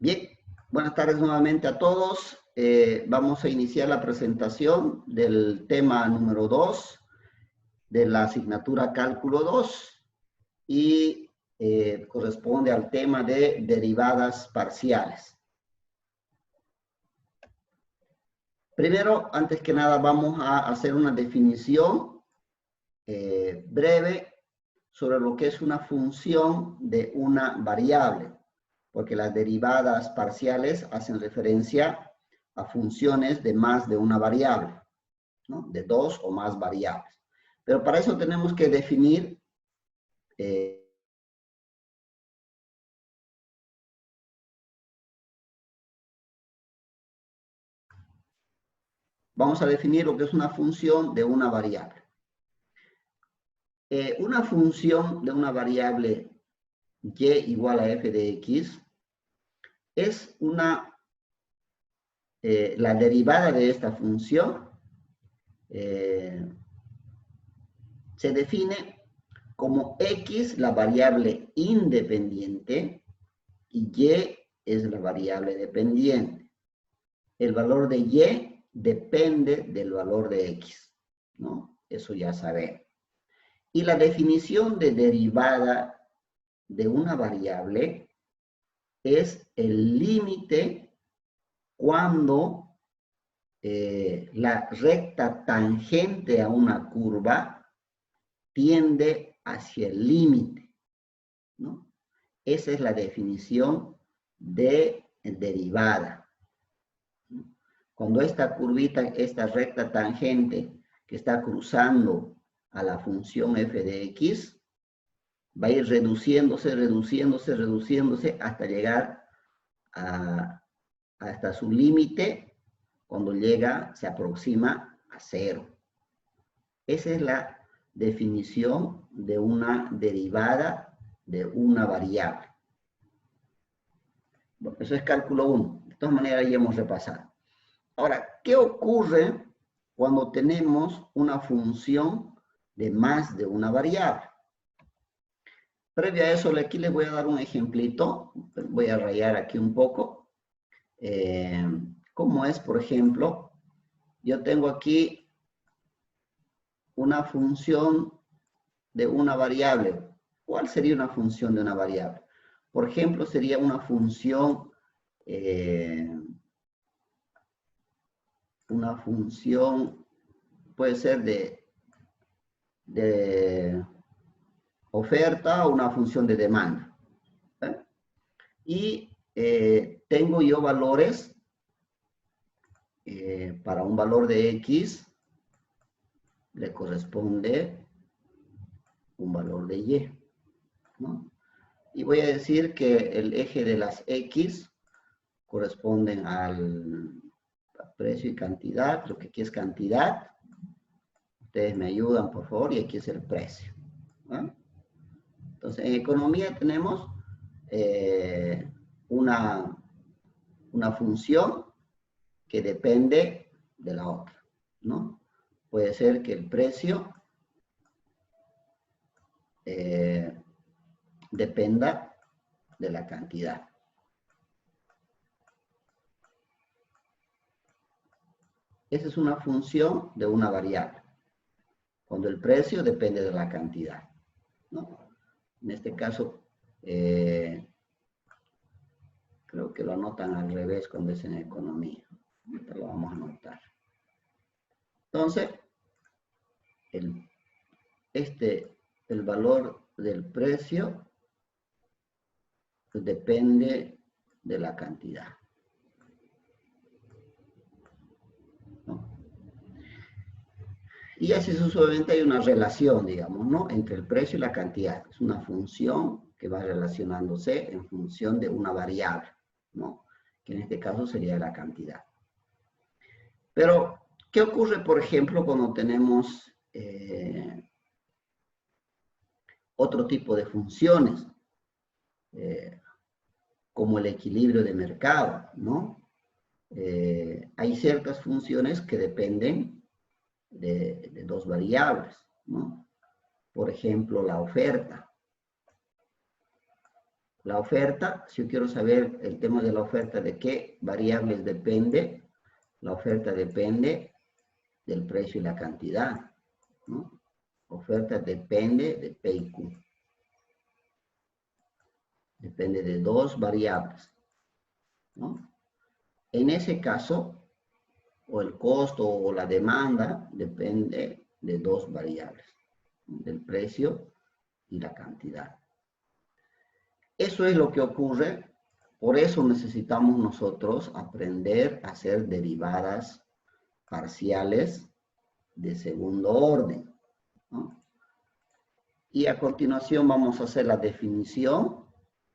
Bien, buenas tardes nuevamente a todos. Vamos a iniciar la presentación del tema número 2 de la asignatura Cálculo 2 y corresponde al tema de derivadas parciales. Primero, antes que nada, vamos a hacer una definición breve sobre lo que es una función de una variable, porque las derivadas parciales hacen referencia a funciones de más de una variable, ¿no? De dos o más variables. Pero para eso tenemos que definir vamos a definir lo que es una función de una variable. Una función de una variable y igual a f de x es la derivada de esta función se define como x la variable independiente y y es la variable dependiente. El valor de y depende del valor de x, ¿no? Eso ya sabemos. Y la definición de derivada de una variable es el límite cuando la recta tangente a una curva tiende hacia el límite, ¿no? Esa es la definición de derivada. Cuando esta curvita, esta recta tangente que está cruzando a la función f de x, va a ir reduciéndose, reduciéndose, reduciéndose hasta llegar hasta su límite. Cuando llega, se aproxima a cero. Esa es la definición de una derivada de una variable. Bueno, eso es cálculo 1. De todas maneras, ya hemos repasado. Ahora, ¿qué ocurre cuando tenemos una función de más de una variable? Previo a eso, aquí les voy a dar un ejemplito. Voy a rayar aquí un poco. ¿Cómo es, por ejemplo? Yo tengo aquí una función de una variable. ¿Cuál sería una función de una variable? Por ejemplo, sería una función puede ser de oferta o una función de demanda. ¿Eh? Y tengo yo valores para un valor de x le corresponde un valor de y, ¿no? Y voy a decir que el eje de las x corresponden al precio y cantidad. Lo que aquí es cantidad. Ustedes me ayudan, por favor, y aquí es el precio, ¿no? Entonces, en economía tenemos una función que depende de la otra, ¿no? Puede ser que el precio dependa de la cantidad. Esa es una función de una variable, cuando el precio depende de la cantidad, ¿no? En este caso, creo que lo anotan al revés cuando es en economía. Ahorita lo vamos a anotar. Entonces, el valor del precio depende de la cantidad, ¿no? Y así sucesivamente hay una relación, digamos, ¿no? Entre el precio y la cantidad. Es una función que va relacionándose en función de una variable, ¿no? Que en este caso sería la cantidad. Pero, ¿qué ocurre, por ejemplo, cuando tenemos otro tipo de funciones? Como el equilibrio de mercado, ¿no? Hay ciertas funciones que dependen de dos variables, ¿no? Por ejemplo, la oferta. La oferta, si yo quiero saber el tema de la oferta, de qué variables depende, la oferta depende del precio y la cantidad, ¿no? Oferta depende de P y Q. Depende de dos variables, ¿no? En ese caso, o el costo o la demanda depende de dos variables, ¿no? Del precio y la cantidad. Eso es lo que ocurre, por eso necesitamos nosotros aprender a hacer derivadas parciales de segundo orden, ¿no? Y a continuación vamos a hacer la definición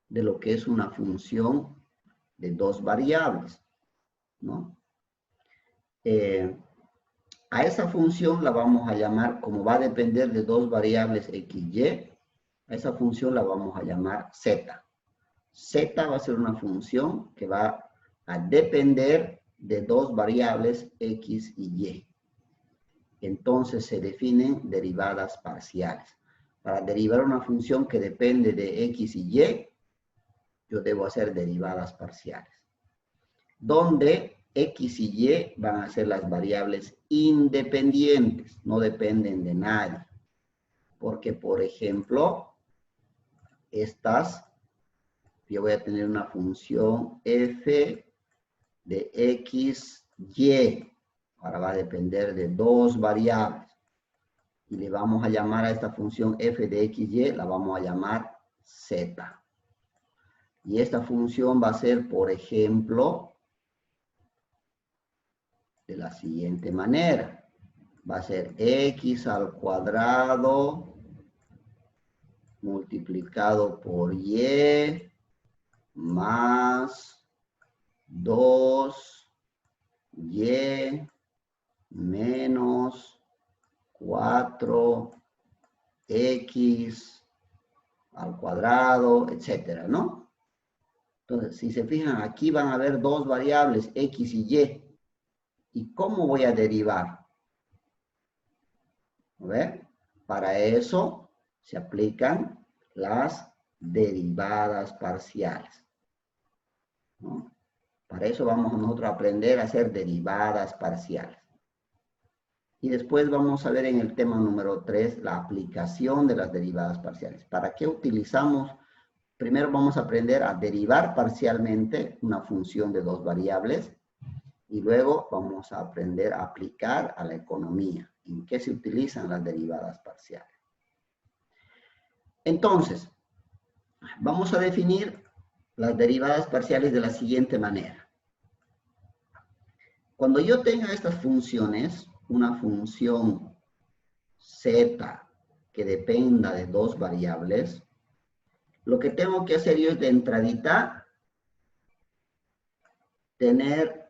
de lo que es una función de dos variables, ¿no? A esa función la vamos a llamar, como va a depender de dos variables x, y, a esa función la vamos a llamar z. Z va a ser una función que va a depender de dos variables x y y. Entonces se definen derivadas parciales. Para derivar una función que depende de x y y, yo debo hacer derivadas parciales, donde x y y van a ser las variables independientes, no dependen de nadie. Porque, por ejemplo, yo voy a tener una función f de x, y. Ahora va a depender de dos variables. Y le vamos a llamar a esta función f de x, y, la vamos a llamar z. Y esta función va a ser, por ejemplo, de la siguiente manera. Va a ser x al cuadrado multiplicado por y más 2y menos 4x al cuadrado, etcétera, ¿no? Entonces, si se fijan, aquí van a haber dos variables, x y y. ¿Y cómo voy a derivar? ¿Ve? Para eso se aplican las derivadas parciales, ¿no? Para eso vamos nosotros a aprender a hacer derivadas parciales. Y después vamos a ver en el tema número 3 la aplicación de las derivadas parciales. ¿Para qué utilizamos? Primero vamos a aprender a derivar parcialmente una función de dos variables y luego vamos a aprender a aplicar a la economía. ¿En qué se utilizan las derivadas parciales? Entonces, vamos a definir las derivadas parciales de la siguiente manera. Cuando yo tenga estas funciones, una función z que dependa de dos variables, lo que tengo que hacer yo es de entradita tener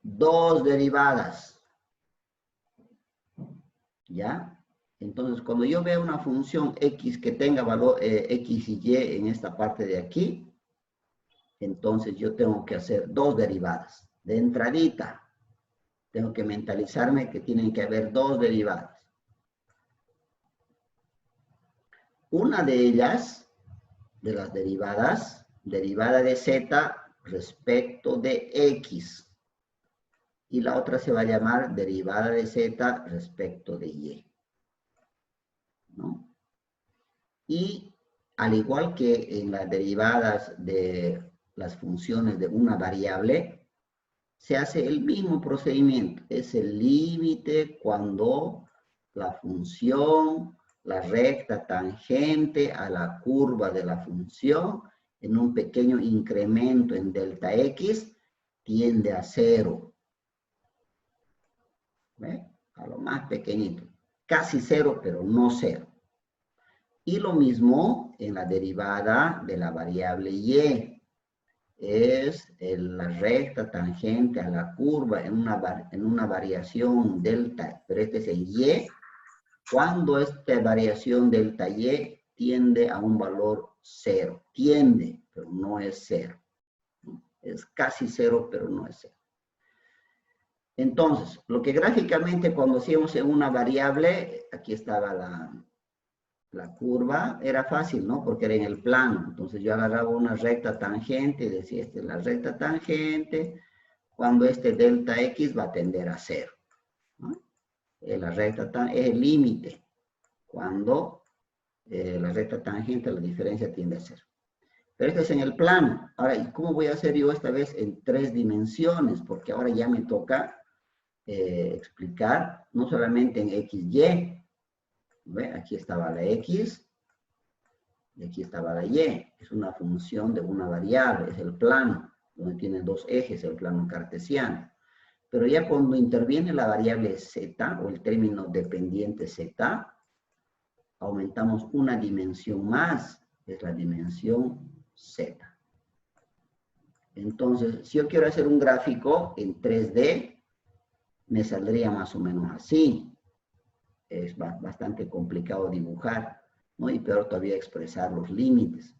dos derivadas, ¿ya? Entonces, cuando yo veo una función x que tenga valor x y y en esta parte de aquí, entonces yo tengo que hacer dos derivadas. De entradita, tengo que mentalizarme que tienen que haber dos derivadas. Una de ellas, de las derivadas, derivada de z respecto de x. Y la otra se va a llamar derivada de z respecto de y, ¿no? Y al igual que en las derivadas de las funciones de una variable, se hace el mismo procedimiento. Es el límite cuando la función, la recta tangente a la curva de la función, en un pequeño incremento en delta x, tiende a 0. ¿Ve? A lo más pequeñito. Casi 0, pero no 0. Y lo mismo en la derivada de la variable y. Es la recta tangente a la curva en una variación delta, pero este es el y, cuando esta variación delta y tiende a un valor 0. Tiende, pero no es 0. Es casi 0, pero no es 0. Entonces, lo que gráficamente cuando hacíamos en una variable, aquí estaba La curva era fácil, ¿no? Porque era en el plano. Entonces yo agarraba una recta tangente y decía, esta es la recta tangente, cuando este delta X va a tender a cero, ¿no? La recta es el límite. Cuando la recta tangente, la diferencia tiende a cero. Pero esto es en el plano. Ahora, ¿y cómo voy a hacer yo esta vez en 3 dimensiones? Porque ahora ya me toca explicar no solamente en XY. ¿Ve? Aquí estaba la X y aquí estaba la Y. Es una función de una variable, es el plano, donde tiene 2 ejes, el plano cartesiano. Pero ya cuando interviene la variable Z, o el término dependiente Z, aumentamos una dimensión más, es la dimensión Z. Entonces, si yo quiero hacer un gráfico en 3D, me saldría más o menos así. Es bastante complicado dibujar, ¿no? Y peor todavía expresar los límites.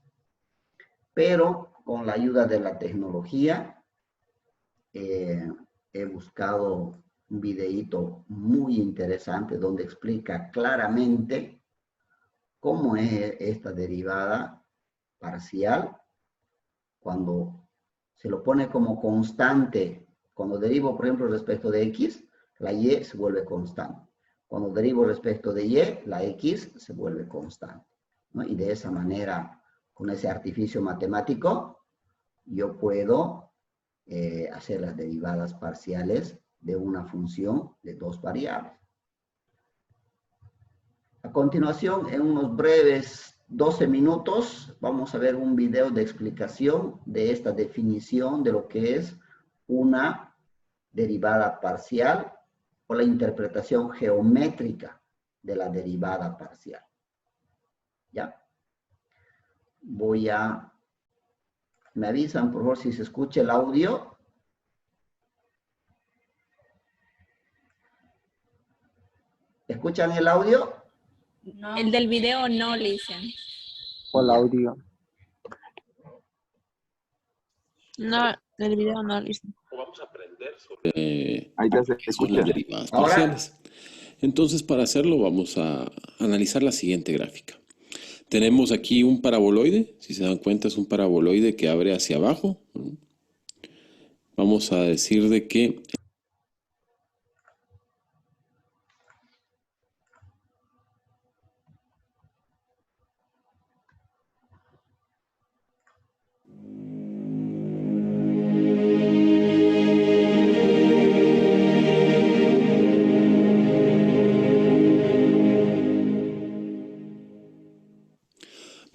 Pero con la ayuda de la tecnología, he buscado un videíto muy interesante donde explica claramente cómo es esta derivada parcial cuando se lo pone como constante. Cuando derivo, por ejemplo, respecto de X, la Y se vuelve constante. Cuando derivo respecto de Y, la X se vuelve constante, ¿no? Y de esa manera, con ese artificio matemático, yo puedo hacer las derivadas parciales de una función de 2 variables. A continuación, en unos breves 12 minutos, vamos a ver un video de explicación de esta definición de lo que es una derivada parcial o la interpretación geométrica de la derivada parcial. ¿Ya? Me avisan por favor si se escucha el audio. ¿Escuchan el audio? No. El del video no, le dicen. O el audio. No, el video no, le dicen. Vamos a aprender sobre Ahí ya se son las escucha. derivadas ¿Ahora? parciales. Entonces, para hacerlo, vamos a analizar la siguiente gráfica. Tenemos aquí un paraboloide. Si se dan cuenta, es un paraboloide que abre hacia abajo. Vamos a decir de que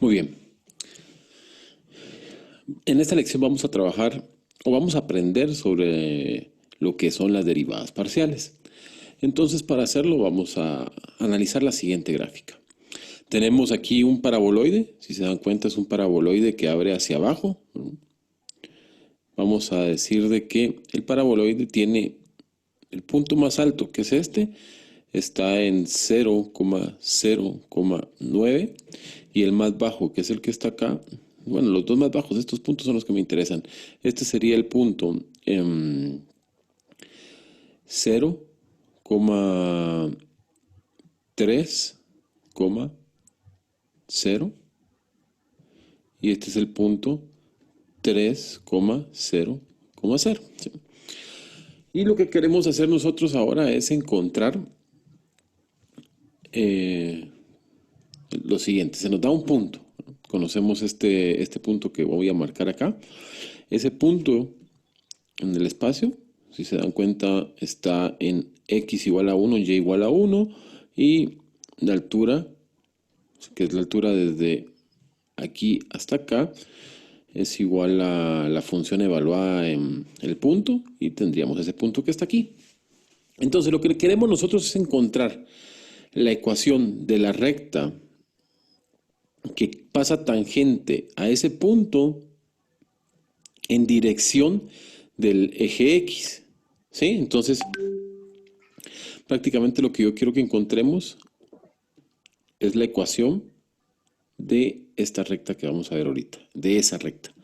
muy bien. En esta lección vamos a trabajar o vamos a aprender sobre lo que son las derivadas parciales. Entonces, para hacerlo vamos a analizar la siguiente gráfica. Tenemos aquí un paraboloide. Si se dan cuenta, es un paraboloide que abre hacia abajo. Vamos a decir de que el paraboloide tiene el punto más alto, que es este, está en 0,0,9, y el más bajo, que es el que está acá, bueno, los dos más bajos, estos puntos son los que me interesan. Este sería el punto 0,3,0, y este es el punto 3,0,0. ¿Sí? Y lo que queremos hacer nosotros ahora es encontrar lo siguiente. Se nos da un punto. Conocemos este punto que voy a marcar acá. Ese punto en el espacio, si se dan cuenta, está en x igual a 1, y igual a 1, y la altura, que es la altura desde aquí hasta acá, es igual a la función evaluada en el punto, y tendríamos ese punto que está aquí. Entonces, lo que queremos nosotros es encontrar la ecuación de la recta que pasa tangente a ese punto en dirección del eje X. ¿Sí? Entonces, prácticamente lo que yo quiero que encontremos es la ecuación de esta recta que vamos a ver ahorita, de esa recta.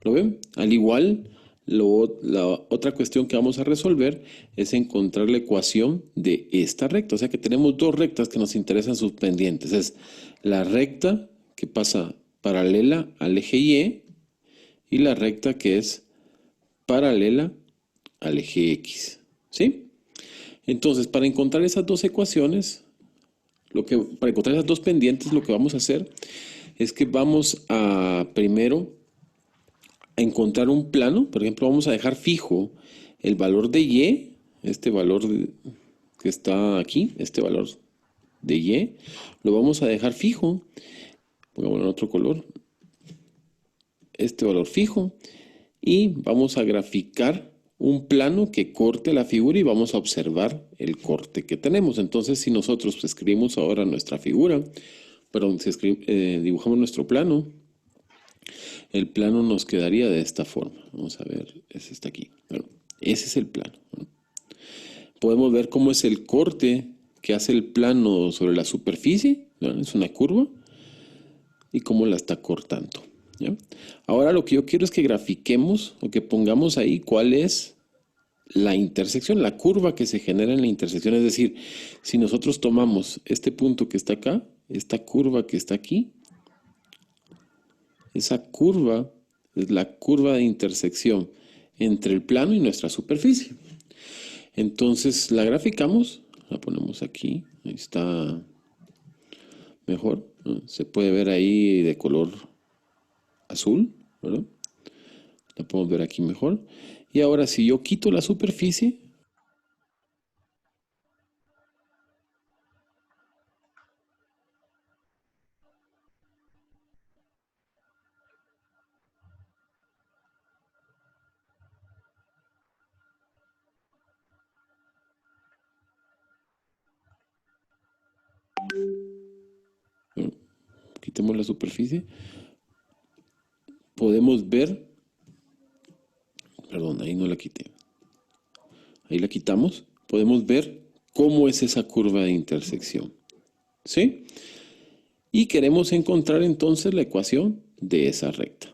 ¿Lo ven? Al igual, la otra cuestión que vamos a resolver es encontrar la ecuación de esta recta. O sea que tenemos dos rectas que nos interesan sus pendientes. Es la recta que pasa paralela al eje y la recta que es paralela al eje X. ¿Sí? Entonces, para encontrar esas dos ecuaciones, para encontrar esas dos pendientes, lo que vamos a hacer es que vamos a primero a encontrar un plano. Por ejemplo, vamos a dejar fijo el valor de Y, este valor que está aquí, este valor de Y, lo vamos a dejar fijo. Pongámoslo en otro color. Este valor fijo. Y vamos a graficar un plano que corte la figura y vamos a observar el corte que tenemos. Entonces, si nosotros escribimos ahora nuestra figura, perdón, si dibujamos nuestro plano, el plano nos quedaría de esta forma. Vamos a ver, ese está aquí. Bueno, ese es el plano. Podemos ver cómo es el corte que hace el plano sobre la superficie. ¿No? Es una curva. Y cómo la está cortando. ¿Ya? Ahora lo que yo quiero es que grafiquemos o que pongamos ahí cuál es la intersección, la curva que se genera en la intersección. Es decir, si nosotros tomamos este punto que está acá, esta curva que está aquí, esa curva es la curva de intersección entre el plano y nuestra superficie. Entonces la graficamos, la ponemos aquí, ahí está mejor, ¿no? Se puede ver ahí de color azul, ¿verdad? La podemos ver aquí mejor. Y ahora si yo quito la superficie, bueno, quitemos la superficie, podemos ver, perdón, ahí no la quité, ahí la quitamos, podemos ver cómo es esa curva de intersección, ¿sí? Y queremos encontrar entonces la ecuación de esa recta.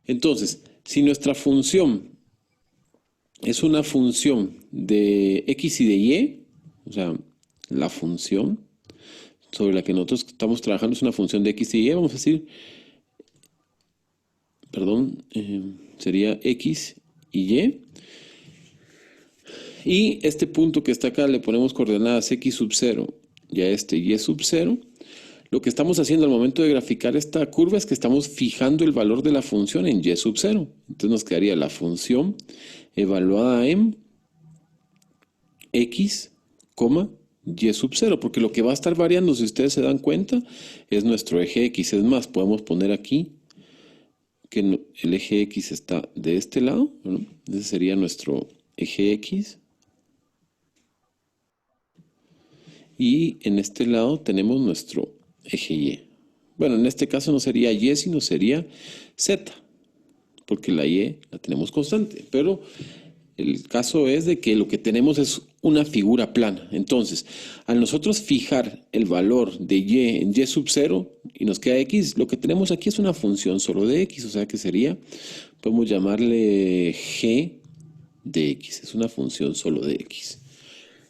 Entonces, si nuestra función es una función de x y de y, o sea, la función sobre la que nosotros estamos trabajando es una función de x y y, vamos a decir, perdón, sería x y y. Y este punto que está acá le ponemos coordenadas x sub 0 y a este y sub 0. Lo que estamos haciendo al momento de graficar esta curva es que estamos fijando el valor de la función en y sub 0. Entonces nos quedaría la función evaluada en x, y sub 0, porque lo que va a estar variando, si ustedes se dan cuenta, es nuestro eje x. Es más, podemos poner aquí que el eje x está de este lado, ¿no? Ese sería nuestro eje x. Y en este lado tenemos nuestro eje y. Bueno, en este caso no sería y, sino sería z, porque la y la tenemos constante. Pero el caso es de que lo que tenemos es una figura plana. Entonces, al nosotros fijar el valor de y en y sub 0 y nos queda x, lo que tenemos aquí es una función solo de x, o sea que sería, podemos llamarle g de x, es una función solo de x.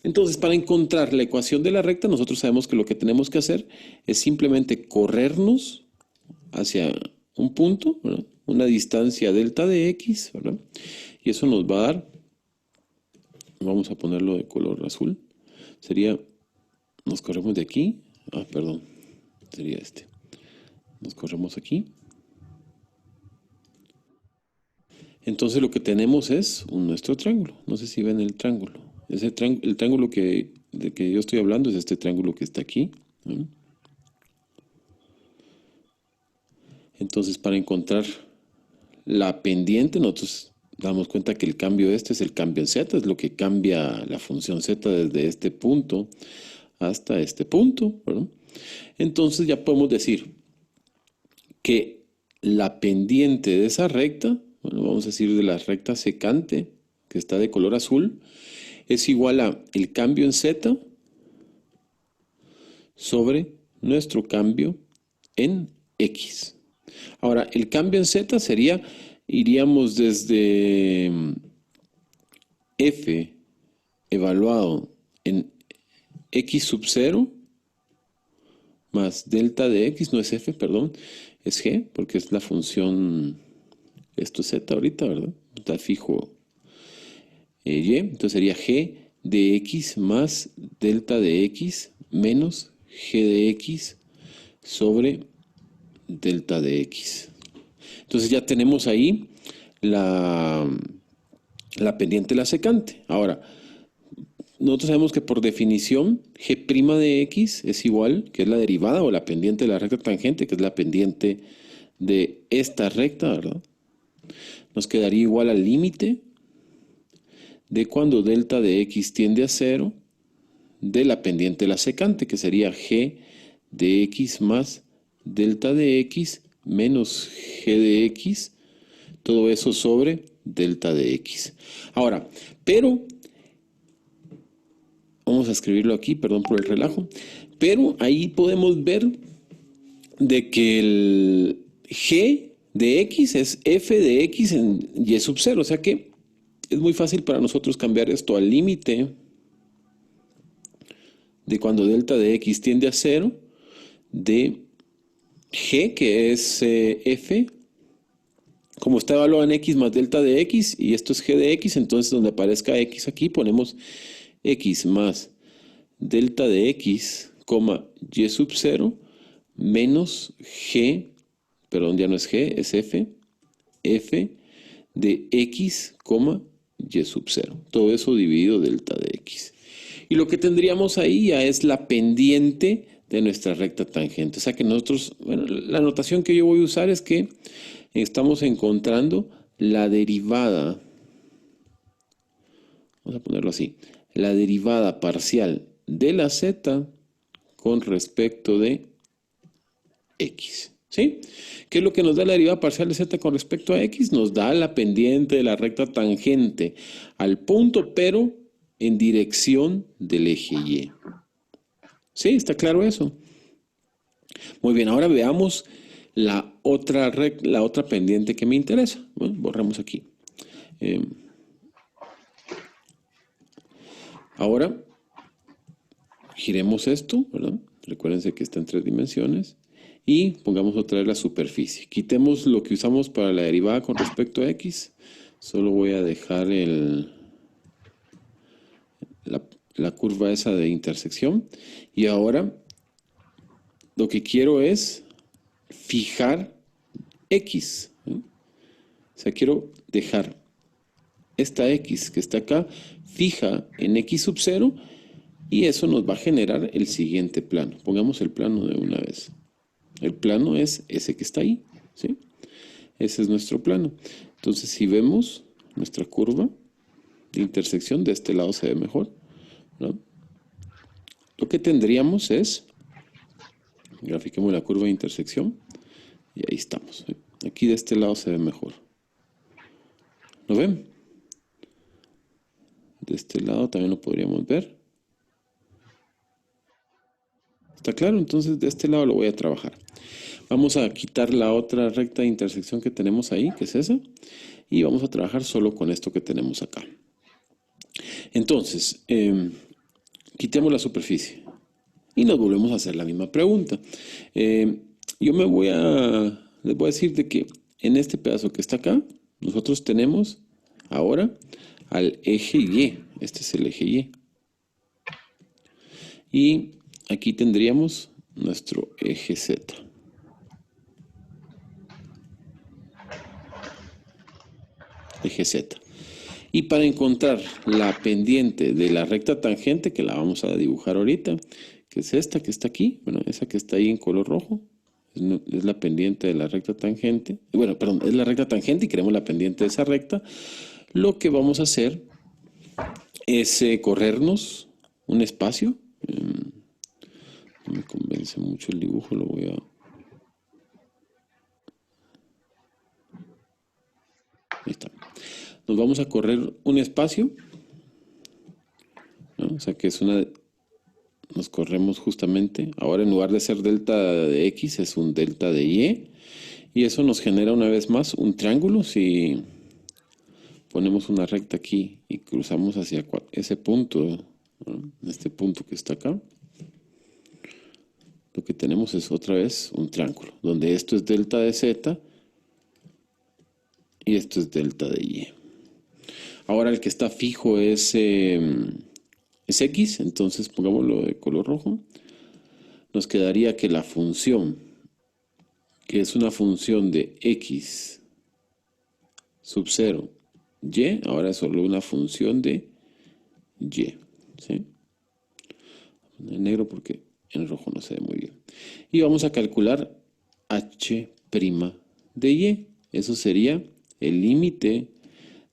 Entonces, para encontrar la ecuación de la recta, nosotros sabemos que lo que tenemos que hacer es simplemente corrernos hacia un punto, ¿verdad? Una distancia delta de x, ¿verdad? Y eso nos va a dar, vamos a ponerlo de color azul, sería, nos corremos de aquí, perdón, sería este. Nos corremos aquí. Entonces lo que tenemos es nuestro triángulo. No sé si ven el triángulo. El triángulo de que yo estoy hablando es este triángulo que está aquí. ¿No? Entonces, para encontrar la pendiente, nosotros damos cuenta que el cambio este es el cambio en z, es lo que cambia la función z desde este punto hasta este punto, ¿verdad? Entonces ya podemos decir que la pendiente de esa recta, bueno, vamos a decir de la recta secante, que está de color azul, es igual a el cambio en z sobre nuestro cambio en x. Ahora, el cambio en z sería, iríamos desde f evaluado en x sub 0 más delta de x, no es f, perdón, es g, porque es la función, esto es z ahorita, ¿verdad? Está fijo y, entonces sería g de x más delta de x menos g de x sobre delta de x. Entonces ya tenemos ahí la pendiente y la secante. Ahora, nosotros sabemos que por definición g' de x es igual, que es la derivada o la pendiente de la recta tangente, que es la pendiente de esta recta, ¿verdad? Nos quedaría igual al límite de cuando delta de x tiende a 0 de la pendiente de la secante, que sería g de x más delta de x menos g de x, todo eso sobre delta de x. Ahora, pero, vamos a escribirlo aquí, perdón por el relajo, pero ahí podemos ver de que el g de x es f de x en y sub 0, o sea que es muy fácil para nosotros cambiar esto al límite de cuando delta de x tiende a 0 de g, que es f, como está evaluado en x más delta de x, y esto es g de x, entonces donde aparezca x aquí ponemos x más delta de x, y sub 0, menos g, perdón, ya no es g, es f de x, y sub 0. Todo eso dividido delta de x. Y lo que tendríamos ahí ya es la pendiente de nuestra recta tangente. O sea que nosotros, bueno, la notación que yo voy a usar es que estamos encontrando la derivada, vamos a ponerlo así, la derivada parcial de la z con respecto de x. ¿Sí? ¿Qué es lo que nos da la derivada parcial de z con respecto a x? Nos da la pendiente de la recta tangente al punto, pero en dirección del eje y. ¿Sí? ¿Está claro eso? Muy bien, ahora veamos la otra pendiente que me interesa. Bueno, borramos aquí. Ahora, giremos esto, ¿verdad? Recuérdense que está en 3 dimensiones. Y pongamos otra vez la superficie. Quitemos lo que usamos para la derivada con respecto a x. Solo voy a dejar la curva esa de intersección. Y ahora lo que quiero es fijar x. O sea, quiero dejar esta x que está acá fija en x sub 0. Y eso nos va a generar el siguiente plano. Pongamos el plano de una vez. El plano es ese que está ahí, ¿sí? Ese es nuestro plano. Entonces, si vemos nuestra curva de intersección, de este lado se ve mejor, ¿no? Lo que tendríamos es, grafiquemos la curva de intersección, y ahí estamos, ¿sí? Aquí de este lado se ve mejor. ¿Lo ven? De este lado también lo podríamos ver. ¿Está claro? Entonces de este lado lo voy a trabajar. Vamos a quitar la otra recta de intersección que tenemos ahí, que es esa. Y vamos a trabajar solo con esto que tenemos acá. Entonces, quitemos la superficie. Y nos volvemos a hacer la misma pregunta. Yo les voy a decir de que en este pedazo que está acá, nosotros tenemos ahora al eje Y. Este es el eje Y. Y aquí tendríamos nuestro eje Z. Eje Z. Y para encontrar la pendiente de la recta tangente, que la vamos a dibujar ahorita, que es esta que está aquí, bueno, esa que está ahí en color rojo, es la pendiente de la recta tangente. Bueno, perdón, es la recta tangente y queremos la pendiente de esa recta. Lo que vamos a hacer es corrernos un espacio. No me convence mucho el dibujo, lo voy a... Ahí está. Nos vamos a correr un espacio, ¿no? O sea que es una... Nos corremos justamente, ahora en lugar de ser delta de x es un delta de y. Y eso nos genera una vez más un triángulo. Si ponemos una recta aquí y cruzamos hacia ese punto, ¿no? Este punto que está acá, lo que tenemos es otra vez un triángulo, donde esto es delta de z y esto es delta de y. Ahora el que está fijo es x, entonces pongámoslo de color rojo. Nos quedaría que la función, que es una función de x sub 0, y, ahora es solo una función de y, ¿sí? En negro porque en rojo no se ve muy bien. Y vamos a calcular h' de y. Eso sería el límite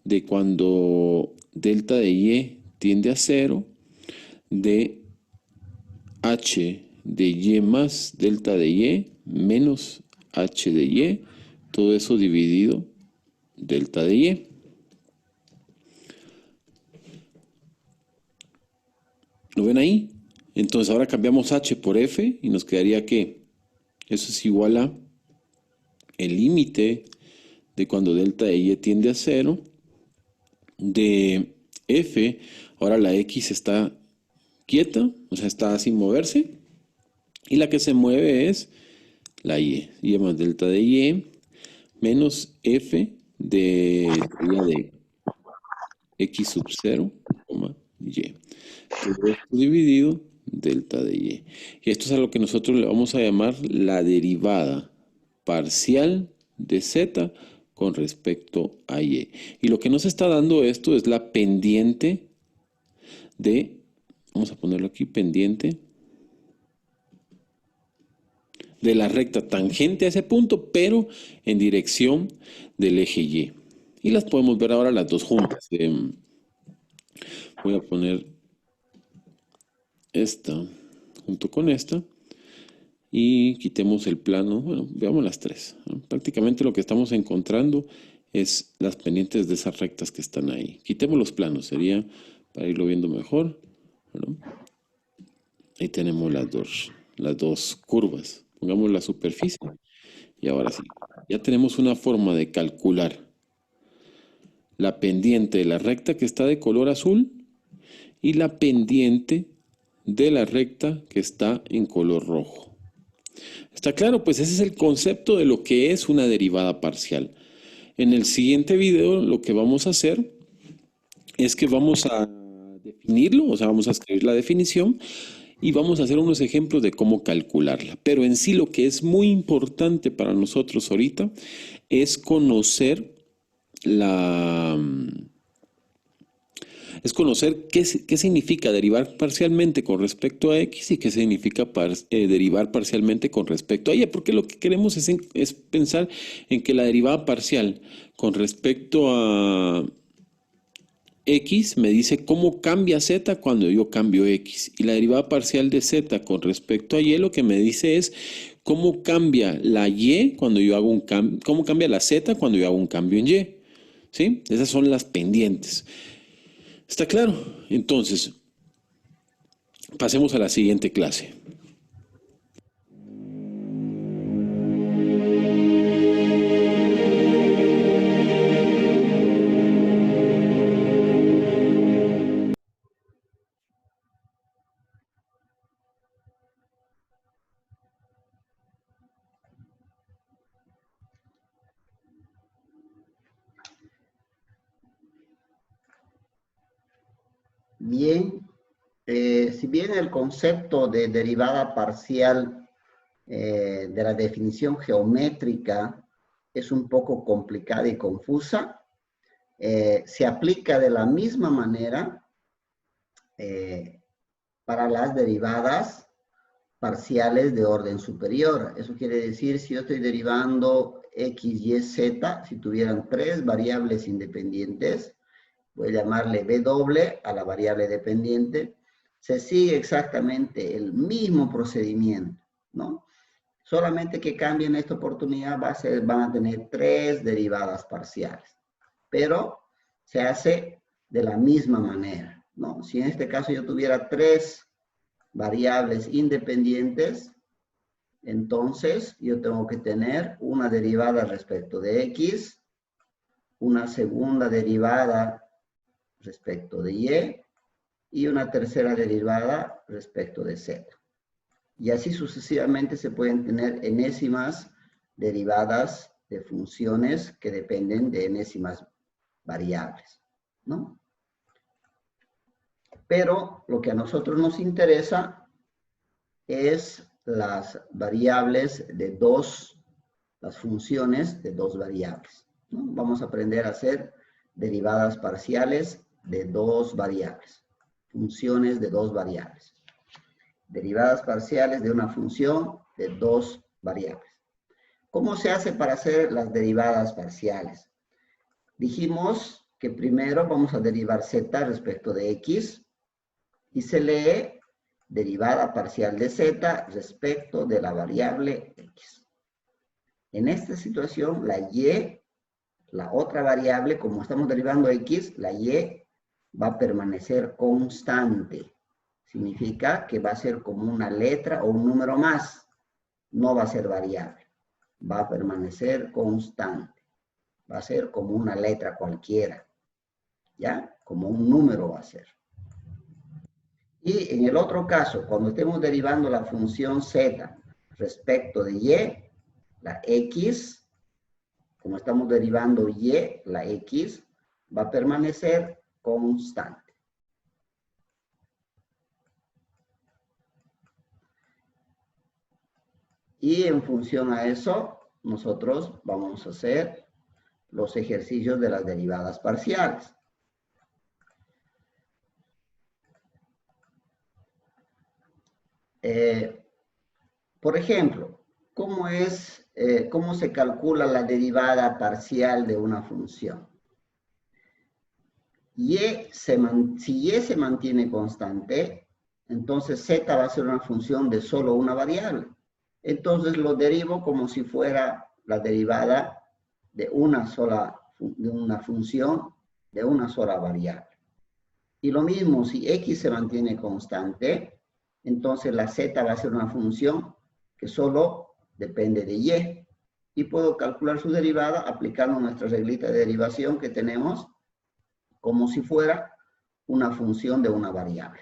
de cuando delta de y tiende a 0, de h de y más delta de y menos h de y, todo eso dividido delta de y. ¿Lo ven ahí? Entonces ahora cambiamos h por f y nos quedaría que eso es igual a el límite de cuando delta de y tiende a 0 de f, ahora la x está quieta, o sea, está sin moverse, y la que se mueve es la y más delta de y, menos f de x sub 0, y. Todo esto dividido delta de y. Y esto es a lo que nosotros le vamos a llamar la derivada parcial de z con respecto a y. Y lo que nos está dando esto es la pendiente de, vamos a ponerlo aquí, pendiente de la recta tangente a ese punto, pero en dirección del eje y. Y las podemos ver ahora las dos juntas. Voy a poner esta junto con esta y quitemos el plano. Bueno, veamos las tres, ¿no? Prácticamente lo que estamos encontrando es las pendientes de esas rectas que están ahí. Quitemos los planos, sería para irlo viendo mejor, ¿no? Ahí tenemos las dos curvas. Pongamos la superficie y ahora sí, ya tenemos una forma de calcular la pendiente de la recta que está de color azul y la pendiente de la recta que está en color rojo. ¿Está claro? Pues ese es el concepto de lo que es una derivada parcial. En el siguiente video lo que vamos a hacer es que vamos a definirlo, o sea, vamos a escribir la definición y vamos a hacer unos ejemplos de cómo calcularla. Pero en sí lo que es muy importante para nosotros ahorita es conocer qué significa derivar parcialmente con respecto a x y qué significa derivar parcialmente con respecto a y, porque lo que queremos es pensar en que la derivada parcial con respecto a x me dice cómo cambia z cuando yo cambio x, y la derivada parcial de z con respecto a y lo que me dice es cómo cambia la y cuando yo hago un cambio, cómo cambia la z cuando yo hago un cambio en y. ¿Sí? Esas son las pendientes. ¿Está claro? Entonces, pasemos a la siguiente clase. Bien, si bien el concepto de derivada parcial de la definición geométrica es un poco complicada y confusa, se aplica de la misma manera para las derivadas parciales de orden superior. Eso quiere decir, si yo estoy derivando x, y, z, si tuvieran tres variables independientes, voy a llamarle b doble a la variable dependiente, se sigue exactamente el mismo procedimiento, ¿no? Solamente que cambie en esta oportunidad van a tener tres derivadas parciales, pero se hace de la misma manera, ¿no? Si en este caso yo tuviera tres variables independientes, entonces yo tengo que tener una derivada respecto de x, una segunda derivada respecto de y una tercera derivada respecto de z. Y así sucesivamente se pueden tener enésimas derivadas de funciones que dependen de enésimas variables, ¿no? Pero lo que a nosotros nos interesa es las variables de dos, las funciones de dos variables, ¿no? Vamos a aprender a hacer derivadas parciales de dos variables, funciones de dos variables. Derivadas parciales de una función de dos variables. ¿Cómo se hace para hacer las derivadas parciales? Dijimos que primero vamos a derivar z respecto de x y se lee derivada parcial de z respecto de la variable x. En esta situación, la y, la otra variable, como estamos derivando x, la y va a permanecer constante. Significa que va a ser como una letra o un número más. No va a ser variable. Va a permanecer constante. Va a ser como una letra cualquiera. ¿Ya? Como un número va a ser. Y en el otro caso, cuando estemos derivando la función z respecto de y, la x, como estamos derivando y, la x, va a permanecer constante. Y en función a eso, nosotros vamos a hacer los ejercicios de las derivadas parciales. Por ejemplo, ¿cómo se calcula la derivada parcial de una función? Si y se mantiene constante, entonces z va a ser una función de solo una variable. Entonces lo derivo como si fuera la derivada de una función de una sola variable. Y lo mismo, si x se mantiene constante, entonces la z va a ser una función que solo depende de y. Y puedo calcular su derivada aplicando nuestra reglita de derivación que tenemos como si fuera una función de una variable.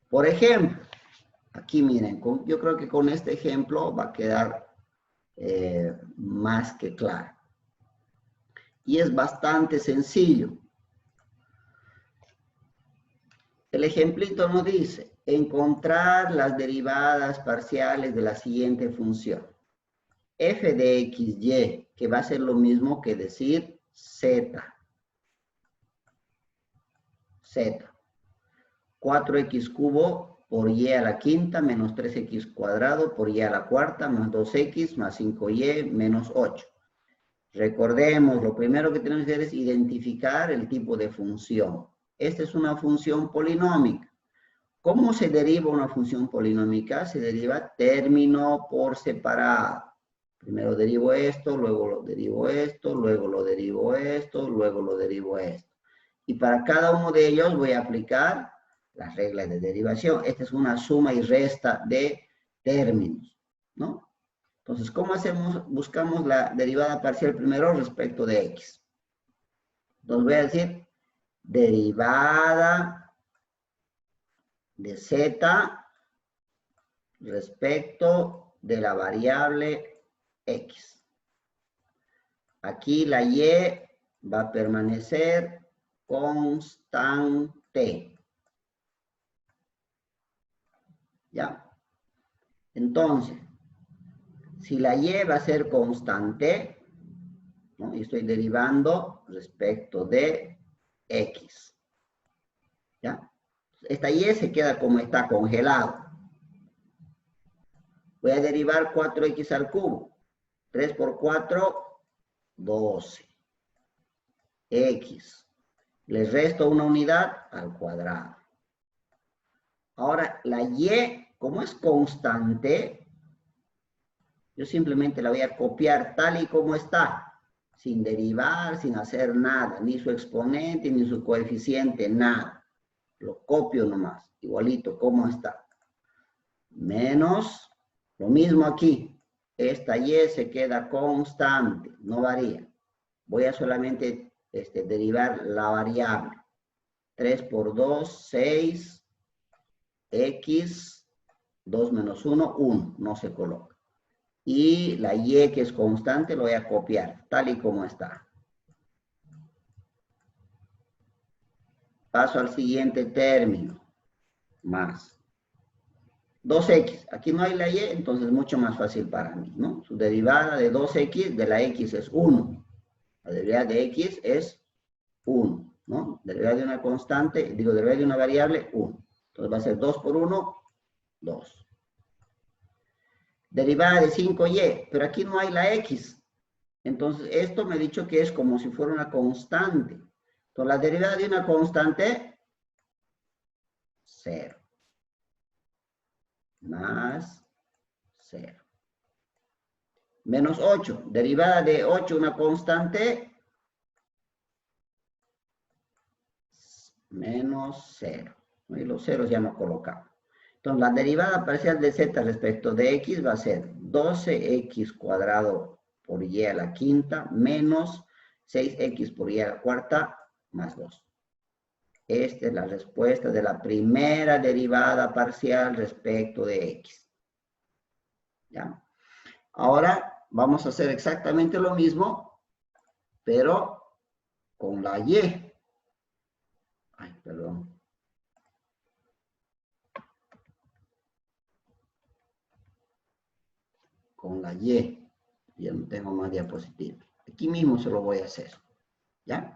Por ejemplo, aquí miren, yo creo que con este ejemplo va a quedar más que claro. Y es bastante sencillo. El ejemplito nos dice, encontrar las derivadas parciales de la siguiente función. F de x, y, que va a ser lo mismo que decir z. 4x cubo por y a la quinta menos 3x cuadrado por y a la cuarta más 2x más 5y menos 8. Recordemos, lo primero que tenemos que hacer es identificar el tipo de función. Esta es una función polinómica. ¿Cómo se deriva una función polinómica? Se deriva término por separado. Primero derivo esto, luego lo derivo esto, luego lo derivo esto, luego lo derivo esto. Y para cada uno de ellos voy a aplicar las reglas de derivación. Esta es una suma y resta de términos, ¿no? Entonces, ¿cómo hacemos? Buscamos la derivada parcial primero respecto de x. Entonces voy a decir derivada de z respecto de la variable x. Aquí la y va a permanecer constante. ¿Ya? Entonces, si la y va a ser constante, ¿no? Y estoy derivando respecto de x. ¿Ya? Esta y se queda como está congelado. Voy a derivar 4x al cubo. 3 por 4, 12. X. Le resto una unidad al cuadrado. Ahora, la y, como es constante, yo simplemente la voy a copiar tal y como está, sin derivar, sin hacer nada, ni su exponente, ni su coeficiente, nada. Lo copio nomás, igualito como está. Menos, lo mismo aquí, esta y se queda constante, no varía. Voy a solamente derivar la variable. 3 por 2, 6, x, 2 menos 1, 1, no se coloca. Y la y que es constante lo voy a copiar, tal y como está. Paso al siguiente término, más 2x. Aquí no hay la y, entonces es mucho más fácil para mí, ¿no? Su derivada de 2x de la x es 1. La derivada de x es 1, ¿no? Derivada de una constante, digo, derivada de una variable, 1. Entonces va a ser 2 por 1, 2. Derivada de 5y, pero aquí no hay la x. Entonces esto me ha dicho que es como si fuera una constante. Entonces la derivada de una constante, 0. Más 0. Menos 8. Derivada de 8, una constante, menos 0. Y los ceros ya no colocamos. Entonces, la derivada parcial de z respecto de x va a ser 12x cuadrado por y a la quinta menos 6x por y a la cuarta más 2. Esta es la respuesta de la primera derivada parcial respecto de x. ¿Ya? Ahora vamos a hacer exactamente lo mismo, pero con la y. Ay, perdón. Con la y. Ya no tengo más diapositiva. Aquí mismo se lo voy a hacer. ¿Ya?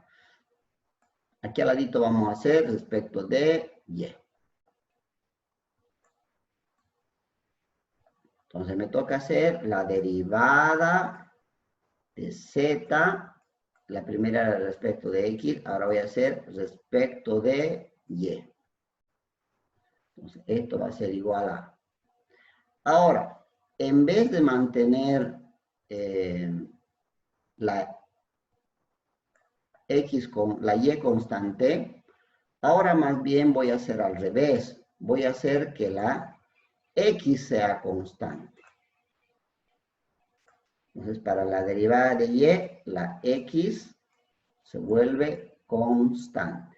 Aquí al ladito vamos a hacer respecto de y. Entonces me toca hacer la derivada de z. La primera era respecto de x. Ahora voy a hacer respecto de y. Entonces esto va a ser igual a. Ahora, en vez de mantener la x con la y constante, ahora más bien voy a hacer al revés. Voy a hacer que la x sea constante. Entonces, para la derivada de y, la x se vuelve constante.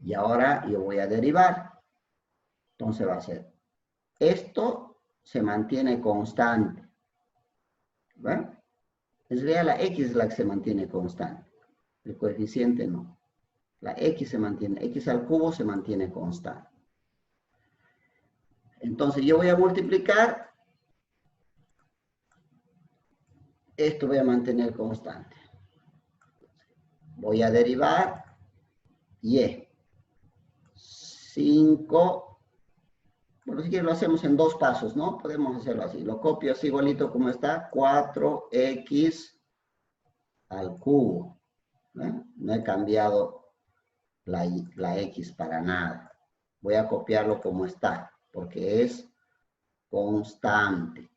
Y ahora yo voy a derivar. Entonces va a ser, esto se mantiene constante. ¿Ven? En realidad la x es la que se mantiene constante. El coeficiente no. La x se mantiene, x al cubo se mantiene constante. Entonces yo voy a multiplicar. Esto voy a mantener constante. Voy a derivar y. 5. Bueno, si quieren lo hacemos en 2 pasos, ¿no? Podemos hacerlo así. Lo copio así igualito como está. 4x al cubo. No he cambiado la x para nada. Voy a copiarlo como está, porque es constante.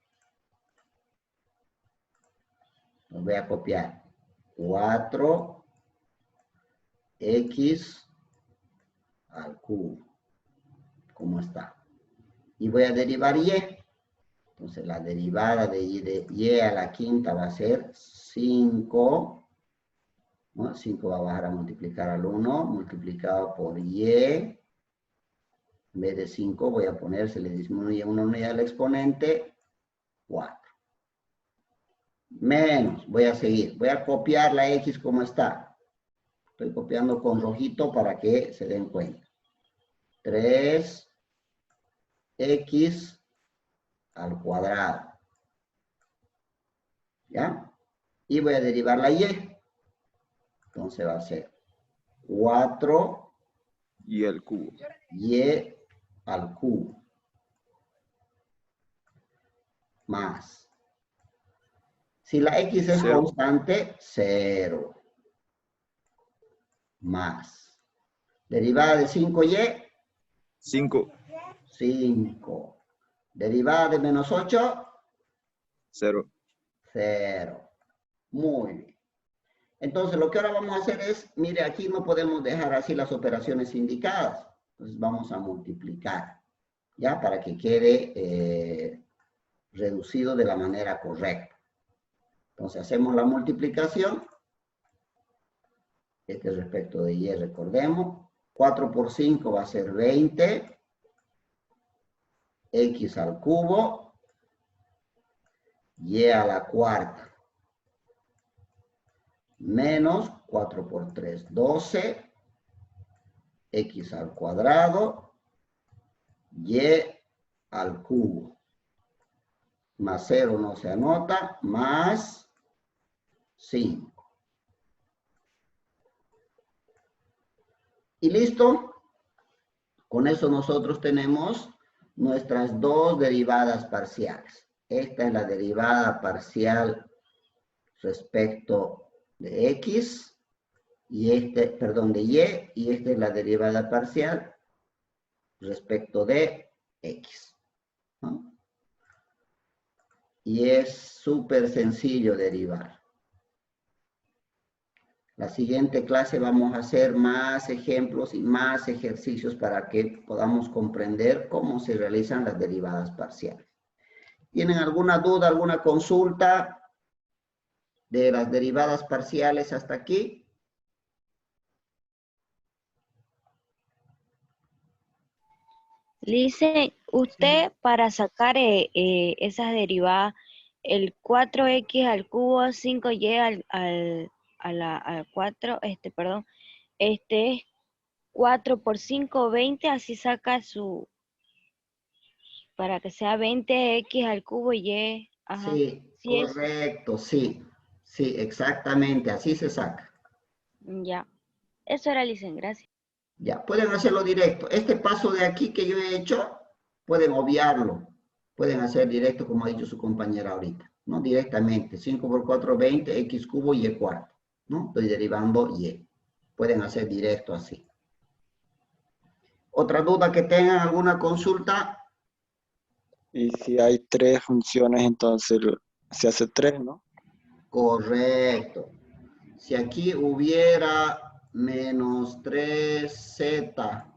Lo voy a copiar. 4x al cubo. Como está. Y voy a derivar y. Entonces la derivada de y a la quinta va a ser 5. ¿No? 5 va a bajar a multiplicar al 1, multiplicado por y. En vez de 5 voy a poner, se le disminuye una unidad al exponente, 4. Menos, voy a seguir. Voy a copiar la x como está. Estoy copiando con rojito para que se den cuenta. 3x al cuadrado. ¿Ya? Y voy a derivar la y. Entonces va a ser 4 Y al cubo. y al cubo. Más. Si la x es Cero. constante, 0. Más. Derivada de 5y, 5. 5. Derivada de menos 8, 0. 0. Muy bien. Entonces, lo que ahora vamos a hacer es, mire, aquí no podemos dejar así las operaciones indicadas. Entonces, vamos a multiplicar, ¿ya? Para que quede reducido de la manera correcta. Entonces, hacemos la multiplicación. Este respecto de y, recordemos. 4 por 5 va a ser 20. X al cubo. Y a la cuarta. Menos 4 por 3, 12. X al cuadrado. Y al cubo. Más 0 no se anota. Más 5. Y listo. Con eso nosotros tenemos nuestras dos derivadas parciales. Esta es la derivada parcial respecto de X. Y de Y. Y esta es la derivada parcial respecto de X. ¿No? Y es súper sencillo derivar. La siguiente clase vamos a hacer más ejemplos y más ejercicios para que podamos comprender cómo se realizan las derivadas parciales. ¿Tienen alguna duda, alguna consulta de las derivadas parciales hasta aquí? Dice, usted para sacar esas derivadas, el 4x al cubo, 5y al 4, perdón, es 4 por 5, 20, así saca para que sea 20x al cubo y, ajá. Sí, ¿Sí correcto, sí, sí, exactamente, así se saca. Ya, eso era, Licen, gracias. Ya, pueden hacerlo directo. Este paso de aquí que yo he hecho, pueden obviarlo. Pueden hacer directo como ha dicho su compañera ahorita, ¿no? Directamente, 5 por 4, 20, x cubo y cuarto, ¿no? Estoy derivando y. Pueden hacer directo así. ¿Otra duda que tengan? ¿Alguna consulta? Y si hay tres funciones, entonces se hace 3, ¿no? Correcto. Si aquí hubiera menos 3z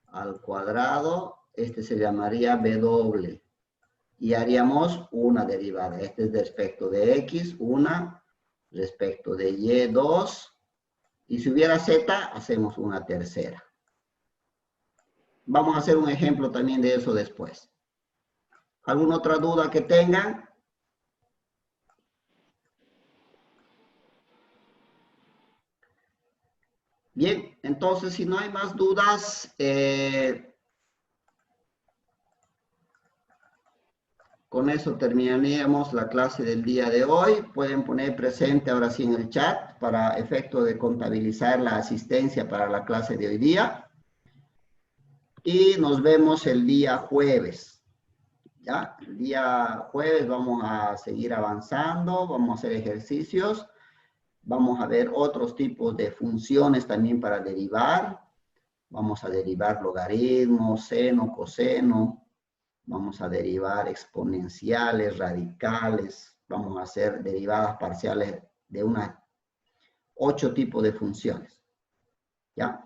al cuadrado, este se llamaría W. Y haríamos una derivada. Este es respecto de X, una. Respecto de Y, 2. Y si hubiera Z, hacemos una tercera. Vamos a hacer un ejemplo también de eso después. ¿Alguna otra duda que tengan? Bien, entonces si no hay más dudas, con eso terminaríamos la clase del día de hoy. Pueden poner presente ahora sí en el chat para efecto de contabilizar la asistencia para la clase de hoy día. Y nos vemos el día jueves. ¿Ya? El día jueves vamos a seguir avanzando, vamos a hacer ejercicios. Vamos a ver otros tipos de funciones también para derivar. Vamos a derivar logaritmos, seno, coseno. Vamos a derivar exponenciales, radicales. Vamos a hacer derivadas parciales de 8 tipos de funciones. ¿Ya?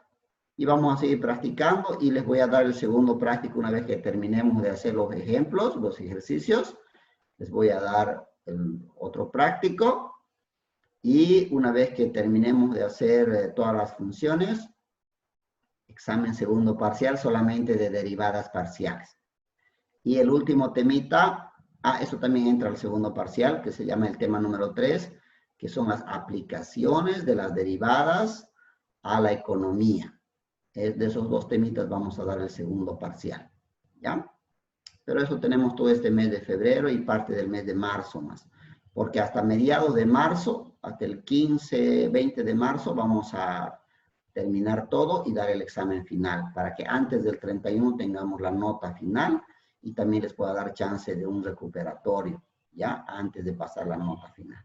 Y vamos a seguir practicando y les voy a dar el segundo práctico una vez que terminemos de hacer los ejemplos, los ejercicios. Les voy a dar el otro práctico. Y una vez que terminemos de hacer todas las funciones, examen segundo parcial solamente de derivadas parciales. Y el último temita, eso también entra al segundo parcial, que se llama el tema número 3, que son las aplicaciones de las derivadas a la economía. De esos dos temitas vamos a dar el segundo parcial, ¿ya? Pero eso tenemos todo este mes de febrero y parte del mes de marzo más. Porque hasta mediados de marzo, hasta el 15, 20 de marzo, vamos a terminar todo y dar el examen final, para que antes del 31 tengamos la nota final y también les pueda dar chance de un recuperatorio, ¿ya? Antes de pasar la nota final.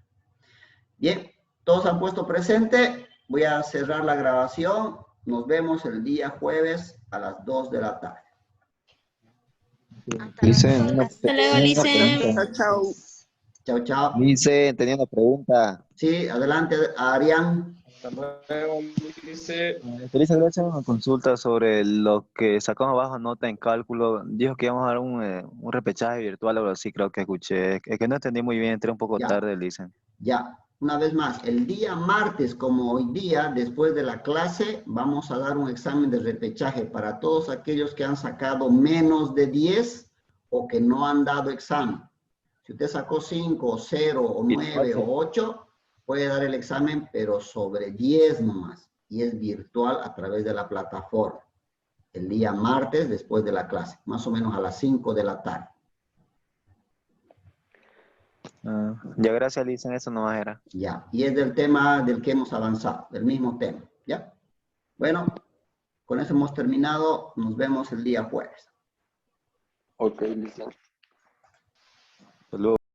Bien, todos han puesto presente. Voy a cerrar la grabación. Nos vemos el día jueves a las 2 de la tarde. Licen, Hasta luego, Licen. pregunta. Chao. Chao, chao. Dice, tenía una pregunta. Sí, adelante, Arián. Hasta luego, dice. Teresa, gracias una consulta sobre lo que sacamos abajo nota en cálculo. Dijo que íbamos a dar un repechaje virtual o algo así, creo que escuché. Es que no entendí muy bien, entré un poco Ya. tarde, dicen. Ya, una vez más, el día martes, como hoy día, después de la clase, vamos a dar un examen de repechaje para todos aquellos que han sacado menos de 10 o que no han dado examen. Si usted sacó 5, o 0, o 9, o 8, puede dar el examen, pero sobre 10 nomás. Y es virtual a través de la plataforma. El día martes, después de la clase, más o menos a las 5 de la tarde. Ya, gracias, dicen, eso nomás era. Ya, y es del tema del que hemos avanzado, del mismo tema, ¿ya? Bueno, con eso hemos terminado, nos vemos el día jueves. Ok, listo.